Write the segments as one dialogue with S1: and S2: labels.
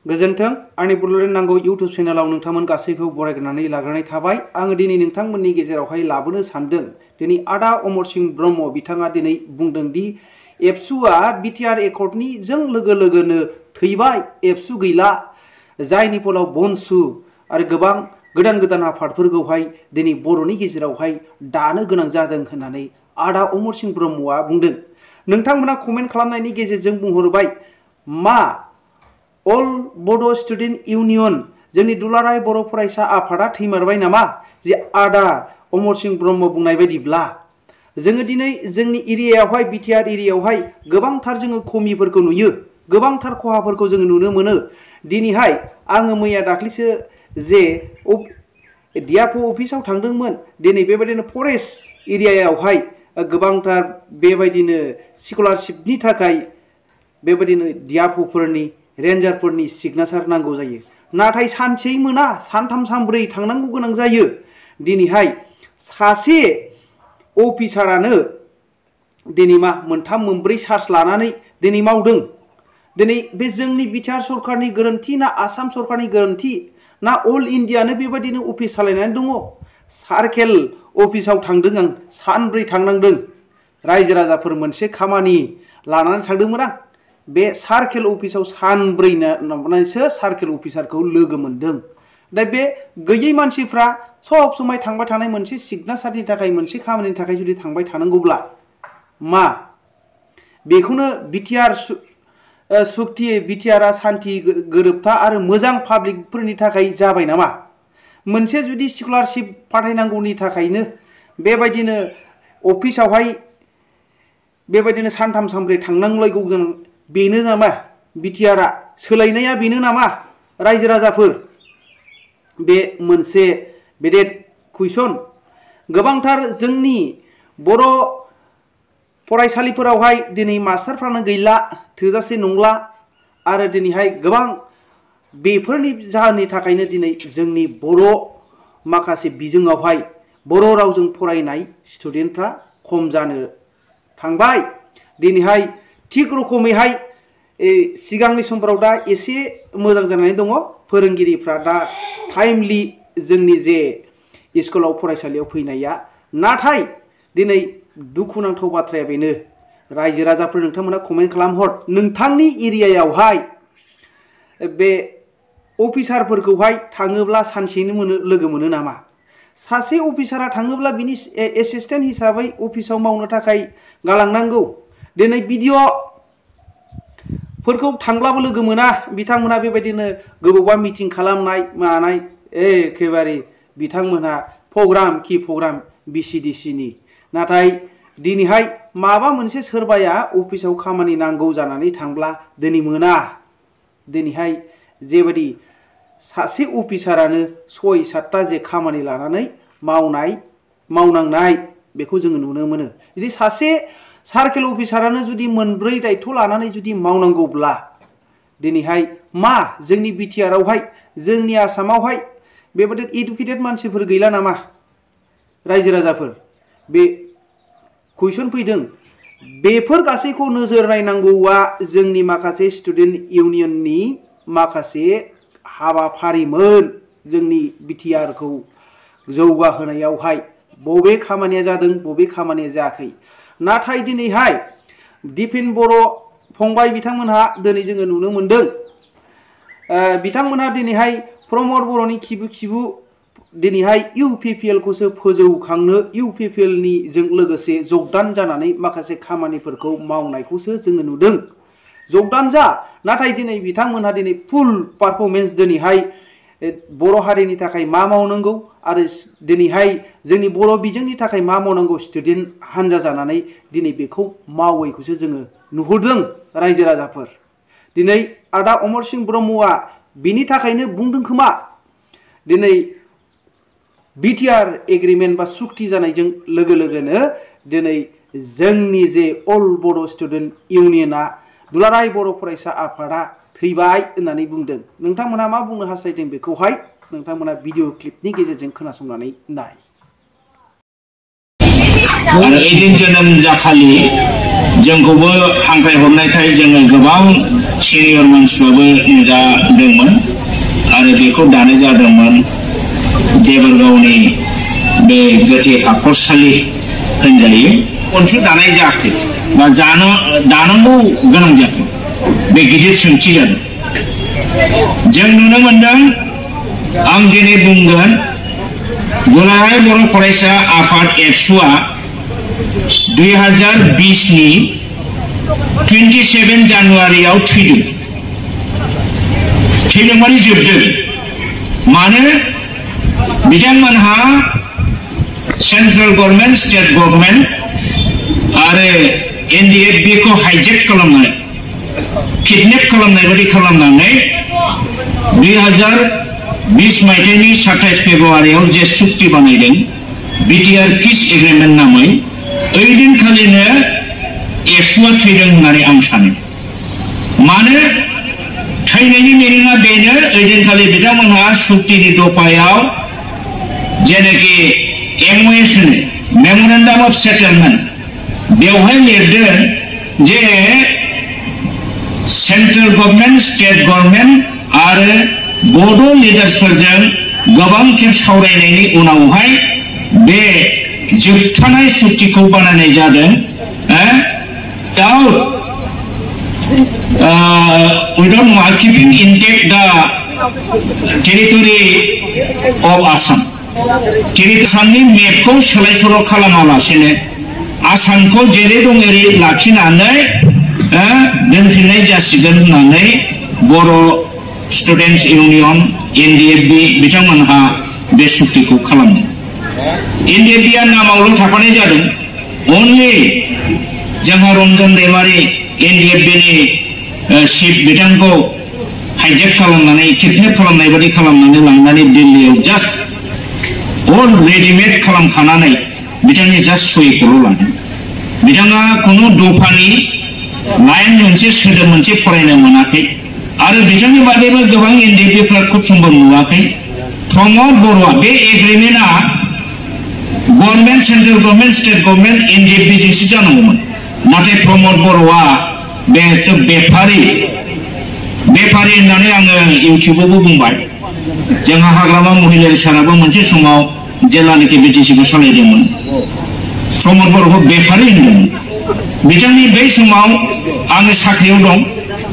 S1: गोजोन्थों आंनि बड'लेण्ड नांगौ इउट्युब चेनेलाव नोंथांमोन गासैखौ बरायग्रोनानै लाग्रोनाय थाबाय। आङो दिनै नोंथांमोननि गेजेरावहाय लाबोनो सानदों। दिनै आदा अमर सिंह ब्रह्म बिथाङा दिनै बुंदों दि एबसुआ बिटिआर एकर्डनि जों लोगो लोगोनो थैबाय, एबसु गैला, जायनि फलाव बनसु आरो गोबां गोदान गोदान आफादफोरखौहाय दिनै बर'नि गेजेरावहाय दानो गोनां जादों होननानै आदा अमर सिंह ब्रह्मआ बुंदों। नोंथांमोना कमेन्ट खालामनायनि गेजेरजों बुंहरबाय, मा अल बड' स्टुडेन्ट इउनियन जोंनि दुलाराय बर' फरायसा आफादा थैमारबाय नामा? जे आदा अमर सिंह ब्रह्म बुंनाय बायदिब्ला जोङो दिनै जोंनि एरियायावहाय बिटिआर एरियायावहाय गोबांथार जोङो खमिफोरखौ नुयो, गोबांथार खहाफोरखौ जोङो नुनो मोनो। दिनैहाय आङो मैया दाख्लैसो जे डिएफअ अफिसाव थांदोंमोन। दिनै बेबायदिनो फरेस्ट एरियायावहाय गोबांथार बेबायदिनो स्कलारशिपनि थाखाय बेबायदिनो डिएफअफोरनि रेन्जारफोरनि सिगनेचार नांगौ जायो। नाथाय सानसेयै मोना, सानथाम सानब्रै थांनांगौ गोनां जायो। दिनैहाय सासे अफिसारानो दिनै मा मोनथाम मोनब्रै चार्ज लानानै दिनै मावदों। दिनै बे जोंनि बिटिआर सरकारनि गोरोन्थि ना आसाम सरकारनि गोरोन्थि ना अल इन्डियानो बेबायदिनो अफिस सालायनानै दङ? सार्केल अफिसाव थांदों आं, सानब्रै थांनांदों। रायजो राजाफोर मोनसे खामानि लानानै थांदोंमोन आं। बे सार्केल अफिसाव सानब्रै नांनानैसो सार्केल अफिसारखौ लोगो मोनदों। दा बे गैयै मानसिफ्रा सब समाय थांबाय थानाय मोनसे सिगनेचारनि थाखाय, मोनसे खामानिनि थाखाय जुदि थांबाय थानांगौब्ला मा बेखौनो बिटिआर सुक्ति, बिटिआरआ सान्थि गोरोबथा आरो मोजां पाब्लिकफोरनि थाखाय जाबाय नामा? मोनसे जुदि स्कलारशिप फाथायनांगौनि थाखायनो बेबायदिनो अफिसावहाय बेबायदिनो सानथाम सानब्रै थांनांलायगौ गोनां बेनो नामा? बिटिआरआ सोलायनाया बेनो नामा? रायजो राजाफोर, बे मोनसे बेदेद कुइसन। गोबांथार जोंनि बर' फरायसालिफोरावहाय दिनै मास्टारफ्रानो गैला, थोजासे नंला। आरो दिनैहाय गोबां बेफोरनि जाहोननि थाखायनो दिनै जोंनि बर' माखासे बिजोङावहाय बर' रावजों फरायनाय स्टुडेन्टफ्रा खम जानो थांबाय। दिनैहाय थिग रोखोमैहाय सिगांनि समफोराव दा एसे मोजां जानानै दङ। फोरोंगिरिफ्रा दा टाइमलि जोंनि जे स्कुलाव फरायसालियाव फैनाया। नाथाय दिनै दुखुनांथाव बाथ्राया बेनो, रायजो राजाफोर नोंथांमोना कमेन्ट खालामहर, नोंथांनि एरियायावहाय बे अफिसारफोरखौहाय थाङोब्ला सानसेयैनो लोगो मोनो नामा? सासे अफिसारा थाङोब्ला बिनि एसिस्टेन्ट हिसाबै अफिसाव मावनो थाखाय गालांनांगौ। दिनै बिडिअफोरखौ थांब्लाबो लोगो मोना। बिथांमोना बेबायदिनो गोबावबा मिटिं खालामनाय मानाय, एखेबारे बिथांमोनहा प्रग्राम कि प्रग्राम बिसिडिसिनि। नाथाय दिनैहाय माबा मोनसे सोरबाया अफिसाव खामानि नांगौ जानानै थांब्ला दिनै मोना। दिनैहाय जेबायदि सासे अफिसारानो 6-7टा जे खामानि लानानै मावनांनाय बेखौ जोङो नुनो मोनो। जुदि सासे सार्केल अफिसारानो जुदि मोनब्रै दायथ' लानानै जुदि मावनांगौब्ला दिनैहाय मा जोंनि बिटिआरआवहाय, जोंनि आसामावहाय बेबायदि इडुकेटेड मानसिफोर गैला नामा? रायजो राजाफोर, बे कुइसन फैदों। बेफोर गासैखौ नोजोर नायनांगौआ जोंनि माखासे स्टुडेन्ट इउनियननि माखासे हाबाफारिमोन। जोंनि बिटिआरखौ जौगाहोनायावहाय बबे खामानिया जादों, बबे खामानिया जायाखै। नाथाय दिनैहाय दिपेन बर' फंबाय बिथांमोनहा दिनै जोङो नुनो मोनदों, बिथांमोनहा दिनैहाय प्रमद बर'नि खिबु दिनैहाय इउपिपिएलखौसो फोजौखांनो, इउपिपिएलनि जों लोगोसे जगदान जानानै माखासे खामानिफोरखौ मावनायखौसो जोङो नुदों। जगदान जा, नाथाय दिनै बिथांमोनहा दिनै फुल पारफरमेन्स दिनैहाय बर' हारिनि थाखाय मा मावनांगौ आरो दिनैहाय जोंनि बर' बिजोंनि थाखाय मा मावनांगौ स्टुडेन्ट हान्जा जानानै दिनै बेखौ मावैखौसो जोङो नुहुरदों। रायजो राजाफोर, दिनै आदा अमर सिंह ब्रह्मआ बिनि थाखायनो बुंदों खोमा, दिनै बिटिआर एग्रिमेन्ट बा सुक्ति जानायजों लोगो लोगोनो दिनै जोंनि जे अल बड' स्टुडेन्ट इउनियना, दुलाराय बर' फरायसा आफादा थैबाय होननानै बुंदों। नोंथांमोना मा बुंनो हास्थायदों बेखौहाय नोंथांमोना भिडिअ क्लिपनि गेजेरजों खोनासंनानै नाय।
S2: 18 जोनोम जाखालि जोंखौबो हांख्राय हरनायखाय जोङो गोबां सिनियर मानसिफ्राबो नुजादोंमोन आरो बेखौ दानाय जादोंमोन देबरगावनि बे गोथै हाखरसालि होनजायो खनसे दानाय जायाखै बा दानांगौ गोनां जायाखै बे गिदिर सोंथि जादों जों नुनो मोनदों आं दिनै बुंगोन दुलाराय बर' फरायसा आफाद एबसुआ 2020 नि 27 जानुवारियाव थैदों माने जोबदों मानो बिथांमोनहा सेंट्रेल गवर्नमेंट स्टेट गवर्नमेंट आरो एनडीएफबी को हाइजेक खालामनाय किडनेप खालामनाय बायदि खालामनानै 2020 मायथाइनि 27 फेब्रुवारियाव जे सुक्ति बानायदों बीटीआर पीस एग्रीमेंट नामै ओइ दिनखालिनो एबसुआ थैदों होननानै आं सानो मानो थैनायनि मिनिङा बेनो ओइ दिनखालि बिथांमोनहा सुक्तिनि दफायाव जेनाखि एमओएस होनो मेमोरेन्डाम अफ सेटलमेंट बेवहाय लिरदों जे सेंट्रेल गवर्नमेंट स्टेट गवर्नमेंट आरो बड' लिडार्सफोरजों गोबां खेब सावरायनायनि उनावहाय बे जोबथानाय सुक्तिखौ बानायनाय जादों without keeping intact the territory of Assam. Asamनि मेपखौ सोलाय सोल' खालामालासेनो आसामखौ जेरै दं एरै लाखिनानै दोनफिननाय जासिगोन होननानै बर' स्टुडेन्टस इउनियन एनडीएफबी बिथांमोनहा बे सुक्तिखौ खालामदों एनडीएफबीआ नामावल' थाफानाय जादों अनलि जोंहा रंजन दैमारि एनडीएफबीनि चिफ बिथांखौ हाइजेक खालामनानै किडनेप खालामनाय बायदि खालामनानै लांनानै दिल्लीयाव जास्ट अल रेडिमेड खालामखानानै बिथांनि जास्ट सहिखौल' लादों बिथाङा खुनु दफानि लाइन मोनसे सोदोब मोनसे फरायनो मोनाखै आरो बिथांनि बादैबो गोबां एनडीएफबीफ्रा खुब सम्भब नुवाखै प्रमद बर'आ बे एग्रीमेन्टआ government central government state government NDFB जोंसो जानांगौमोन नाथाय प्रमद बर'आ बे बेफारी होननानै आङो इउटिउबावबो बुंबाय जोंहा हाग्रामा महिलारि साराबो मोनसे समाव जेब्लानाखि बिटिसिखौ सालायदोंमोन प्रमद बर'खौ बेफारी होनदोंमोन बिथांनि बै समाव आङो साख्रियाव दं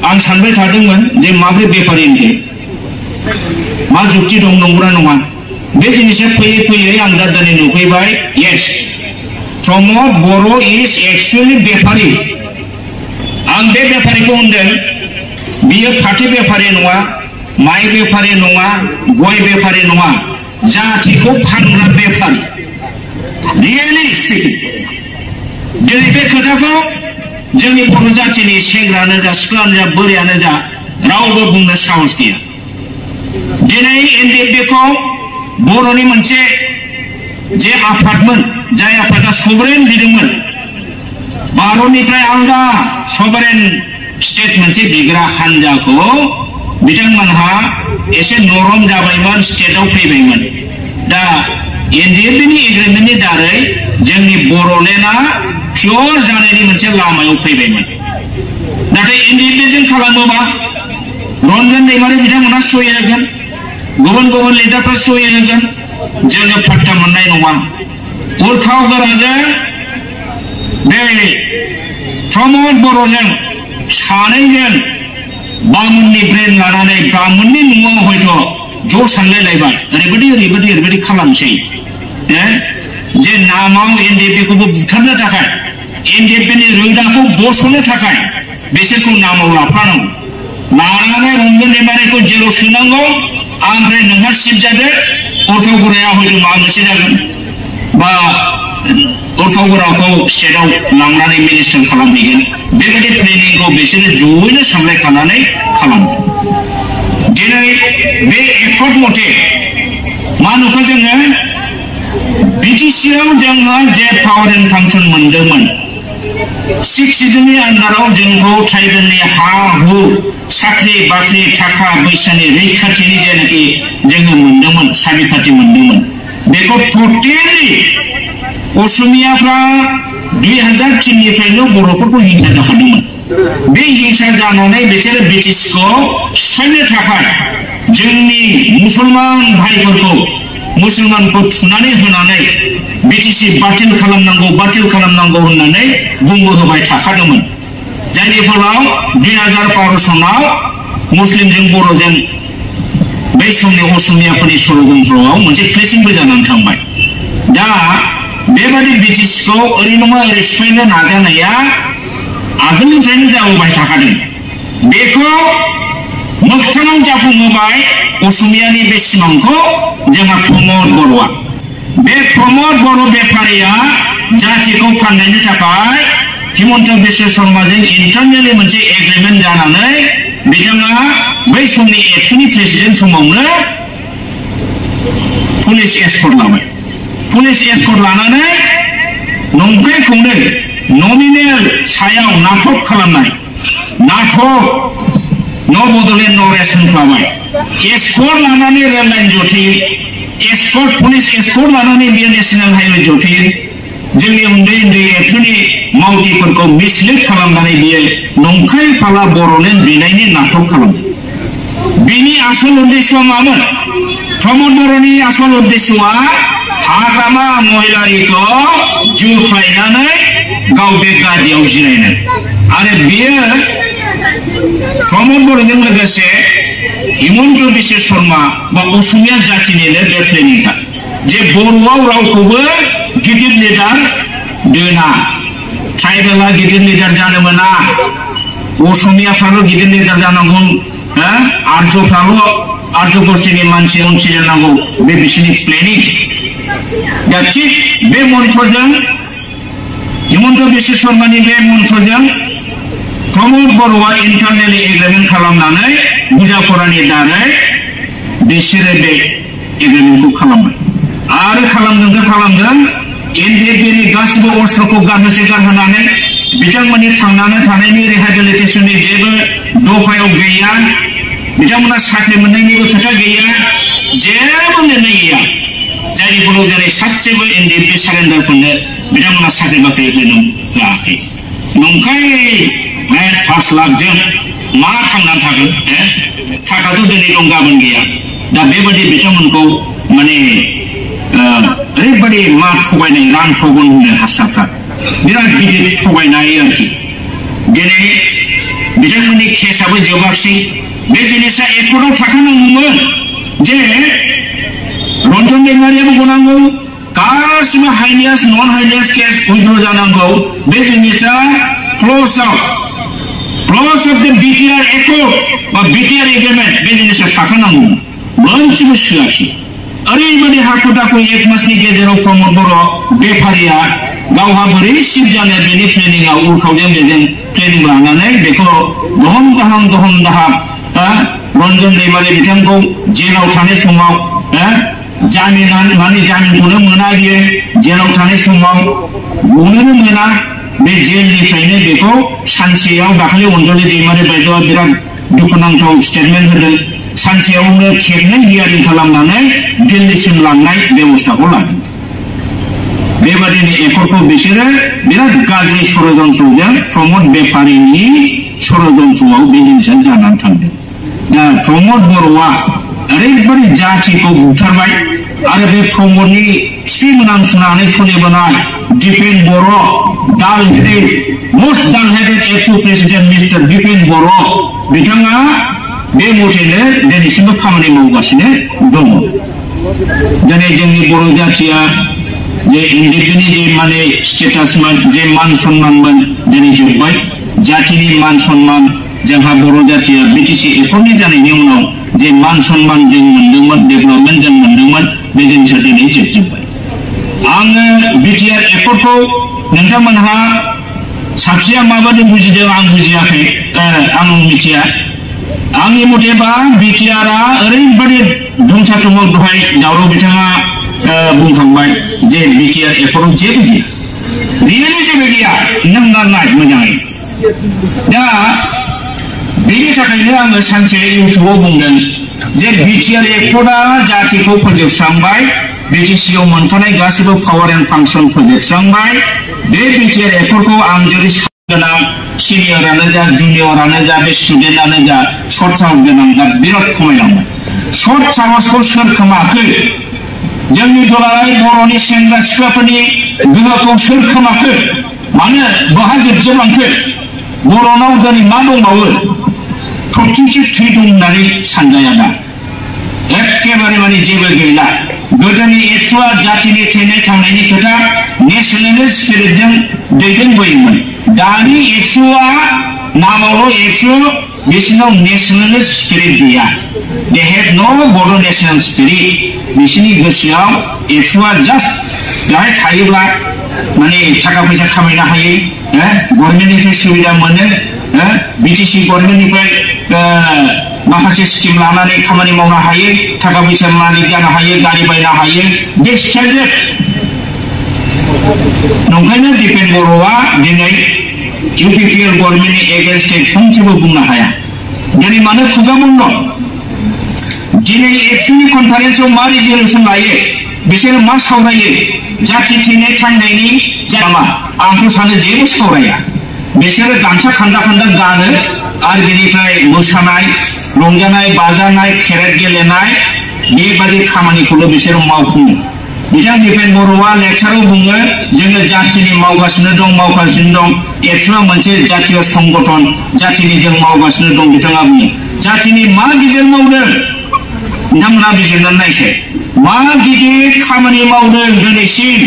S2: आं सानबाय थादोंमोन जे माब्रै बेफारी होनदों मा जुक्ति दं नंगौना नङा बे जिनिसा फैयै फैयै आं दा दिनै नुफैबाय येस प्रमद बर' इज एक्चुअली बेफारी आं बे बेफारीखौ होनदों बियो फाथो बेफारी नङा माइ बेफारी नङा गय बेफारी नङा जातिखौ फानग्रा बेफारी रियेलि स्पिकिं दिनै बे खोथाखौ जोंनि बर' जातिनि सेंग्रानो जा सिख्लानो जा बोरायानो जा रावबो बुंनो साहस गैया दिनै एनडीएफबीखौ बर'नि मोनसे जे आफादमोन जाय आफादा सभरेन लिरदोंमोन भारतनिफ्राय आलादा सभरेन स्टेट मोनसे बिग्रा हान्जाखौ बिथांमोनहा एसे नरम जाबायमोन स्टेटआव फैबायमोन दा एनडीएफबीनि एग्रीमेन्टनि दारै जोंनि बर'लेण्डआ पियर जानायनि मोनसे लामायाव फैबायमोन नाथाय एनडीएफबीजों खालामोबा रन्जन दैमारि बिथांमोनहा सहि होगोन गुबुन गुबुन लिडारफ्रा सहि होगोन जोङो फाट्टा मोननाय नङा उरखाव गोराजों बे प्रमद बर'जों सानैजों बामुननि ब्रेन लानानै बामुननि न'आव हयथ' ज' सानलायलायबाय ओरैबायदि खालामसै जे नामाव एनडीएफबीखौबो बुथारनो थाखाय एनडीएफबीनि रोदाखौ बस'नो थाखाय बिसोरखौ नामाव लाफानांगौ लानानै रंजन दैमारिखौ जेराव सोनांगौ ओमफ्राय नोंहा सिट जादो उरखाव गोराया हयथ' माबा मोनसे जागोन बा उरखाव गोराखौ स्टेटआव लांनानै मिनिस्टार खालामहैगोन बेबायदि प्लेनिंखौ बिसोरो जयैनो सामलायखानानै खालामदों दिनै बे एकर्ड मथे मा नुखो जोङो बिटिसिआव जोंहा जे पावार एन्ड फांसन मोनदोंमोन 6 सिजननि आन्दाराव जोंखौ ट्राइबेलनि हा हु साख्रि बाख्रि थाखा फैसानि रैखाथिनि जेनाखि जोङो मोनदोंमोन साबिखाथि मोनदोंमोन बेखौ टटेलि असमियाफ्रा 2003निफ्रायनो बर'फोरखौ हिंसा जाखादोंमोन बे हिंसा जानानै बिसोरो ब्रिटिशखौ सिफायनो थाखाय जोंनि मुसलमान भाइफोरखौ मुसलमानखौ थुनानै होनानै ब्रिटिश बातिल खालामनांगौ होननानै बुंबोहोबाय थाखादोंमोन जायनि फलाव 2012 सनाव मुस्लिमजों बर'जों बै समनि असमियाफोरनि षड़यन्त्रआव मोनसे क्लेशिंबो जानानै थांबाय दा बेबादि ब्रिटिशखौ ओरै नङा ओरै सिफायनो नाजानाया आगोलनिफ्रायनो जाबोबाय थाखादों बेखौ मोगथाङाव जाफुंहोबाय असमियानि बे सिमांखौ जोंहा प्रमद बर'आ बे प्रमद बर' बेफारिया जातिखौ फाननायनि थाखाय हिमन्त बिश्व शर्माजों इन्टारनेलि मोनसे एग्रिमेन्ट जानानै बिथाङा बै समनि एबसुनि प्रेसिडेन्ट समावनो पुलिस एस्कर्ट लाबाय पुलिस एस्कर्ट लानानै नंखायखौनो नमिनेल सायाव नाटक खालामनाय नाटक न' बड'लेण्ड न' रेसन खालामबाय एस्कर्ट लानानै रेल लाइन जथि एस्कर्ट पुलिस एस्कर्ट लानानै बियो नेशनेल हाइवे जथि जोंनि उन्दै एबसुनि मावथिफोरखौ मिसलिड खालामनानै बियो नंखाय फाला बर'लेण्ड बिनायनि नाटक खालामदों बिनि आसल उद्देश्यआ मामोन प्रमद बर'नि आसल उद्देश्यआ हाग्रामा महिलारिखौ जुख्लायनानै गाव बे गादियाव जिरायनाय आरो बियो प्रमद बर'जों लोगोसे हिमन्त बिश्व शर्मा बा असमिया जातिनिनो बे प्लेनिंखा जे बर'आव रावखौबो गिदिर लिडार दोना ट्राइबेला गिदिर लिडार जानो मोना असमियाफ्राल' गिदिर लिडार जानांगौ आर्य गोष्ठीनि मानसि जानांगौ बे बिसोरनि प्लेनिं दा थिग बे मन्त्रजों हिमन्त बिश्व शर्मानि बे मन्त्रजों प्रमद बर'आ इन्टारनेलि एग्रिमेन्ट खालामनानै बुजाफरानि दारै बिसोरो बे एग्रिमेन्टखौ खालामबाय आरो खालामदों एनडिएफबिनि गासिबो अस्त्रखौ गारहोनानै बिथांमोननि थांनानै थानायनि रिहेबिलिटेसननि जेबो दफायाव गैया बिथांमोना साख्रि मोननायनिबो खोथा गैया जेबो लिरनाय गैया जायनि फलाव दिनै सासेबो एनडिएफबि सारेन्डारफोरनो बिथांमोना साख्रि बाख्रि होनो होआखै नंखाय 5 लाखजों मा थांनानै थागोन थाखाथ' दिनै दं गाबोन गैया दा बेबादि बिथांमोनखौ माने ओरैबादि मा थगायनाय रां थगन होनो हारसाफ्रा बिराद गिदिर थगायनाय आरोखि दिनै बिथांमोननि केसआबो जोबाखिसै बे जिनिसा एकर्टआव थाखानांगौमोन जे रन्जन दैमारियाबो गनांगौ गासिबो हाइनियास नन हाइनियास केस उइथड्र जानांगौ बे जिनिसा क्लज अफ द बिटिआर एकर्ट बा बिटिआर एग्रिमेन्ट बे जिनिसा थाखानांगौ मोनसेबो सोआखिसै ओरैबादि हाखु दाखु 1 मासनि गेजेराव प्रमद बर' बेफारिया गावहा बोरै सिप जानो बेनि प्लेनिंआव उरखावजों बेजों प्लेनिं लानानै बेखौ दहम दाहाम रन्जन दैमारि बिथांखौ जेलाव थानाय समाव जामिनखौनो मोना बियो जेलाव थानाय समाव गनोनो मोना बे जेलनिफ्रायनो बेखौ सानसेयाव दाखालि अनजलि दैमारि बायद'आ बिराद दुखुनांथाव स्टेटमेन्ट होदों सानसेयावनो खेबनै हियारिं खालामनानै दिल्लीसिम लांनाय बेबस्थाखौ लादों बेबादिनो एकर्टखौ बिसोरो बिराद गाज्रि षड़यन्त्रजों प्रमद बेफारिनि षड़यन्त्रआव बे जिनिसा जानानै थांदों दा प्रमद बर'आ ओरैबादि जातिखौ बुथारबाय आरो बे प्रमदनि खिफि मोनामसुनानै सोलिबोनाय दिपेन बर' मोस्ट डाल हेडेड एबसु प्रेसिडेन्ट मिस्टार दिपेन बर' बिथाङा बे मथेनो दिनैसिमबो खामानि मावगासिनो दङ दिनै जोंनि बर' जातिया जे एनडिएफबिनि जे माने स्टेटासमोन जे मान सन्मानमोन दिनै जोब्बाय जातिनि मान सन्मान जोंहा बर' जातिया बिटिसि एकर्टनि जानायनि उनाव जे मान सन्मान जों मोनदोंमोन डेभेलपमेन्ट जों मोनदोंमोन बे जिनिसा दिनै जोबजोब्बाय आङो बिटिआर एकर्टखौ नोंथांमोनहा साबसिया माबादि बुजिदों आं बुजियाखै आं मिथिया आंनि मथेबा बिटिआरआ ओरैबादि धंसाथुमाव दहाय दावराव बिथाङा बुंखांबाय जे बिटिआर एकर्टआव जेबो गैया रियेलि जेबो गैया नों नाय मोजाङै दा बेनि थाखायनो आङो सानसे इउटुबाव बुंदों जे बिटिआर एकर्टआ जातिखौ फोजोबस्रांबाय बिटिसिआव मोनथानाय गासिबो पावार एन्ड फांसन फोजोबस्रांबाय बे बिटिआर एक्टफोरखौ आं जुदि गोनां सिनियरानो जा जुनियरानो जा बे स्टुडेन्टआनो जा सर्ट साहस गोनां दा बिराद खमायलांबाय सर्ट साहसखौ सोर खोमाखो जोंनि दुलाराय बर'नि सेंग्रा सिख्लाफोरनि गोहोखौ सोर खोमाखो मानो बहा जोबजोबलांखो बर'नाव दिनै मा दंबावो थरथिंसे थै दं होननानै सानजाया दा एखेबारे माने जेबो गैला गोदोनि एबसुआ जातिनि थैनाय थांनायनि खोथा नेशनेलिस्ट स्पिरिटजों दैदेनबोयोमोन दानि एबसुआ नामावल' एबसु बिसोरनाव नेशनेलिस्ट स्पिरिट गैया दे हेव नो बड' नेशनेल स्पिरिट बिसोरनि गोसोआव एबसुआ जास्ट बेहाय थायोब्ला माने थाखा फैसा खामायनो हायो गभर्नमेन्टनिफ्राय सुबिदा मोनो बिटिसि गभर्नमेन्टनिफ्राय माखासे स्किम लानानै खामानि मावनो हायो थाखा फैसा मालिक जानो हायो गारि बायनो हायो बे स्टाइलजों नंखायनो दिपेन बर'आ दिनै इउपिपिएल गभर्नमेन्टनि एगेन्स्टै फंसेबो बुंनो हाया दिनै मानो खुगा बन्द दिनै एबसुनि कनफारेन्सआव मा रिजलिउसन लायो बिसोरो मा सावरायो जाति थैनाय थांनायनि जामा आंथ' सानो जेबो सावराया बिसोरो गामसा खान्दा खान्दा गानो आरो बेनिफ्राय मोसानाय रंजानाय बाजानाय खेराइ गेलेनाय बेबादि खामानिखौल' बिसोरो मावफुङो बिथां दिपेन बर'आ लेक्साराव बुङो जोङो जातिनि मावगासिनो दं एबसुआ मोनसे जातीय संगठन जातिनि जों मावगासिनो दं बिथाङा बुङो जातिनि मा गिदिर मावदों नोंथांमोना बिजिरनानै नायसै मा गिदिर खामानि मावदों दिनैसिम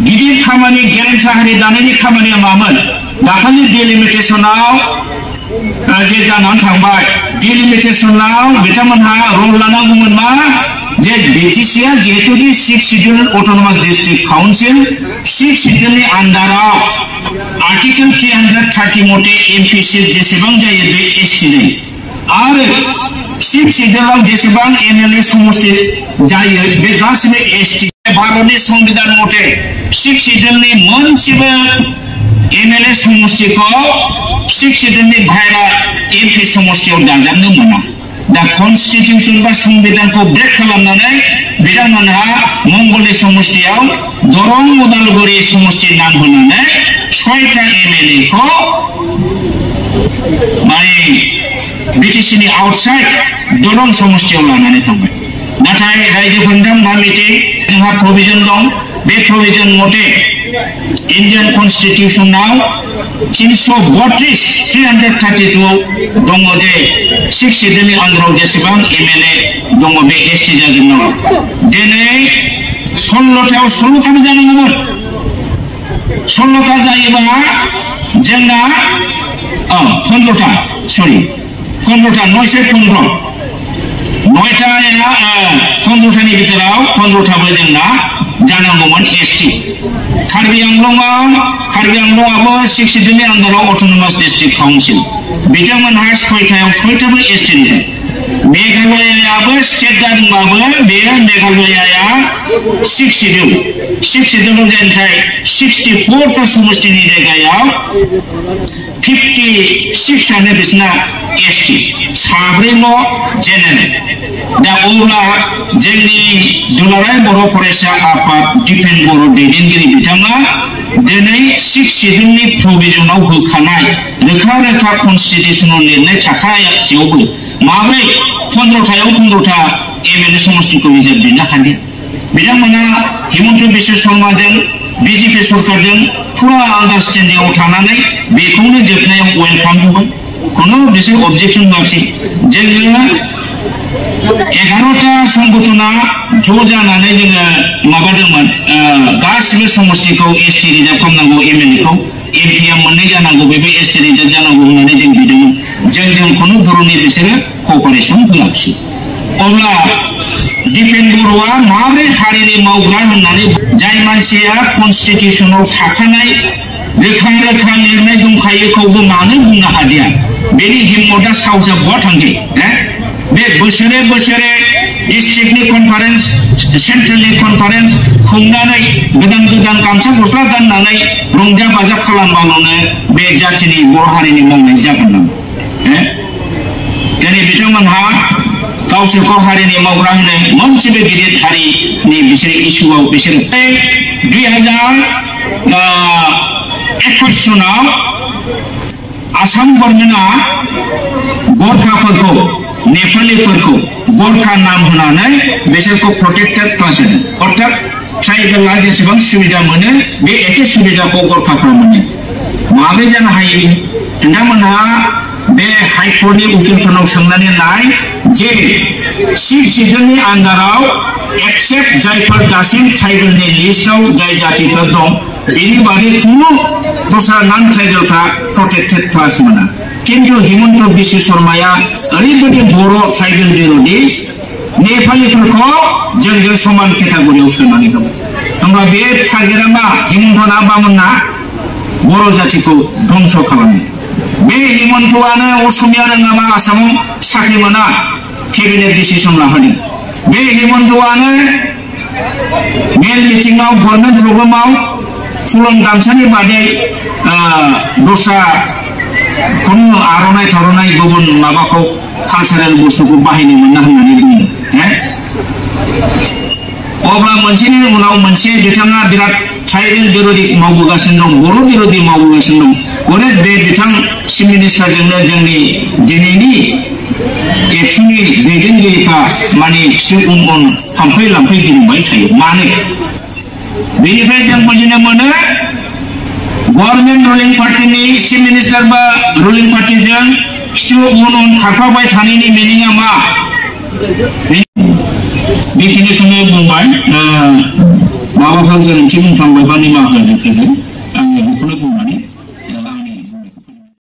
S2: गिदिर खामानि गेरेमसा हारि दानायनि खामानिया मामोन दाखालि डिलिमिटेसनाव जे जानानै थांबाय डिलिमिटेसनाव बिथांमोनहा रल लानांगौमोन मा जे बिटिसिआ जिहेतु 6 शिड्यूल अटोनोमास डिस्ट्रिक्ट काउन्सिल 6 शिड्यूलनि आन्डाराव आर्टिकल 330 मथे एमपि सीट जेसेबां जायो बे एसटी जायो आरो 6 शिड्यूलाव जेसेबां एमएलए समष्टि जायो बे गासिबो एसटी भारतनि संविधान मथे 6 शिड्यूलनि मोनसेबो एमएलए समष्टिखौ 6 शिड्यूलनि बाहेरा एमपि समष्टियाव दाजाबनो मोना दा कन्स्टिट्यूशन बा संविधानखौ ब्रेक खालामनानै बिथांमोनहा मंगलदै समष्टियाव दरं उदालगुरि समष्टि नाम होनानै 6टा एमएलए खौ माने बिटिसिनि आउटसाइड दरं समष्टियाव लानानै थांबाय नाथाय रायजोफोरनि मा मिटिं जोंहा प्रभिजन दं बे प्रभिजन मथे इंडियन कन्स्टिट्यूशनाव 332 दङ जे 6 शिड्यूलनि आन्डाराव जेसेबां एमएलए दङ बे एसटी जाजोबनांगौ दिनै 16टायाव 16 जानांगौमोन 16टा जायोबा जोंना 15टा सरि 15टा 9 से 15 9टाया 15टानि भितराव 15टाबो जोंना जानांगौमोन एसटी कार्बि आंलंआबो 6 शिड्यूलनि आन्डाराव अटोनोमास डिस्ट्रिक्ट काउन्सिल बिथांमोनहा 6टायाव 6टाबो एसटी नि मेघालयाबो स्टेट जादोंबाबो बेयो मेघालयाया 6 शिड्यूलाव जायनिफ्राय 64टा समष्टिनि जायगायाव 56 आनो बिसना एसटी साब्रैल' जेनेरेल दा अब्ला जोंनि दुलाराय बर' फरायसा आफाद दिपेन बर' दैदेनगिरि बिथाङा दिनै 6 शिड्यूलनि प्रभिजनाव होखानाय रोखा रोखा कन्स्टिट्यूशनाव लिरनाय थाखायावबो माब्रै 15टायाव 15टा एमएलए समष्टिखौ रिजार्भ दिनो हालिया बिथांमोना हिमन्त बिश्व शर्माजों बीजेपी सरकारजों फुरा आन्डारस्टेन्डिंआव थानानै बेखौनो जोबनायाव वेलकाम होबाय खुनु बिसोर अबजेक्शन होआखै जोङो 11टा संगठना ज' जानानै जोङो माबादोंमोन गासिबो समष्टिखौ एसटी रिजार्भ खालामनांगौ एमएलएखौ एमपिआ मोननै जानांगौ बेबो एसटी रिजार्भ जानांगौ होननानै जों बिदोंमोन जों खुनु धरननि बिसोरो क'पारेसन होआखै अब्ला दिपेन बर'आ माब्रै हारिनि मावग्रा होननानै जाय मानसिया कन्स्टिट्यूशनाव थाखानाय रोखा रोखा लिरनाय दंखायोखौबो मानो बुंनो हादिया बेनि हिम्मतआ साहसआ बहा थांखो बे बोसोरे बोसोरे डिस्ट्रिक्टनि कनफारेन्स सेन्ट्रेलनि कनफारेन्स खुंनानै गोदान गोदान गामसा गस्ला गाननानै रंजा बाजा खालामबाल'नो बे जातिनि बर' हारिनि मावनाय जागोन नामा दिनै बिथांमोनहा गावसोरखौ हारिनि मावग्रा होनो मोनसेबो गिदिर हारिनि बिसोर इस्युआव बिसोर 2021 सनाव आसाम गभर्नमेन्टआ गरखाफोरखौ नेपालीफोरखौ गरखा नाम होनानै बिसोरखौ प्रोटेक्टेड क्लास होदों अर्थात ट्राइबेला जेसेबां सुबिदा मोनो बे एखे सुबिदाखौ गरखाफ्रा मोनो माबोरै जानो हायो नोंथांमोनहा बे हाइकर्टनि उकिलफोरनाव सोंनानै नाय जे सिटिजननि आन्दाराव एक्सेप्ट जायफोर दासिम ट्राइबेलनि लिस्टआव जाय जातिफोर दं बेनि बादै खुनु दस्रा नन ट्राइबेलफ्रा प्रोटेक्टेड क्लास मोना किन्तु हिमन्त बिश्व शर्माया ओरैबायदि बर' ट्राइबेल बिरोधी नेपालीफोरखौ जोंजों समान केटागरियाव सोनानै होबाय होमबा बे टारगेटआ मा हिमन्तना बामोनना बर' जातिखौ ध्वंस खालामो बे हिमन्तआनो असमिया रोङाबा आसामाव साख्रि मोना केबिनेट डिसिसन लाहोदों बे हिमन्तआनो मेल मिटिंआव गभर्नमेन्ट प्रग्रामाव फुलन गामसानि बादै दस्रा खुनु आर'नाइ थार'नाइ गुबुन माबाखौ कालचारेल बुस्थुखौ बाहायनो मोना होननानै बुङो अब्ला मोनसेनि उनाव मोनसे बिथाङा बिराद ट्राइबेल बिरोधी मावबोगासिनो दं बर' बिरोधी मावबोगासिनो दं गणेश बे बिथां चिफ मिनिस्टारजोंनो जोंनि दिनैनि एबसुनि दैदेनगिरिफ्रा माने खिथु उन उन थाम्फै लाम्फै गिदिंबाय थायो मानो बेनिफ्राय जों बुजिनो मोनो गभर्नमेन्ट रुलिं पार्टीनि चिफ मिनिस्टार बा रुलिं पार्टीजों खिथु उन उन खारफाबाय थानायनि मिनिंआ मा बेखिनिखौनो बुंबाय माबाफोर गोरोन्थि बुंफ्लांबायबा निमाहा होदो आं बेखौनो बुंबाय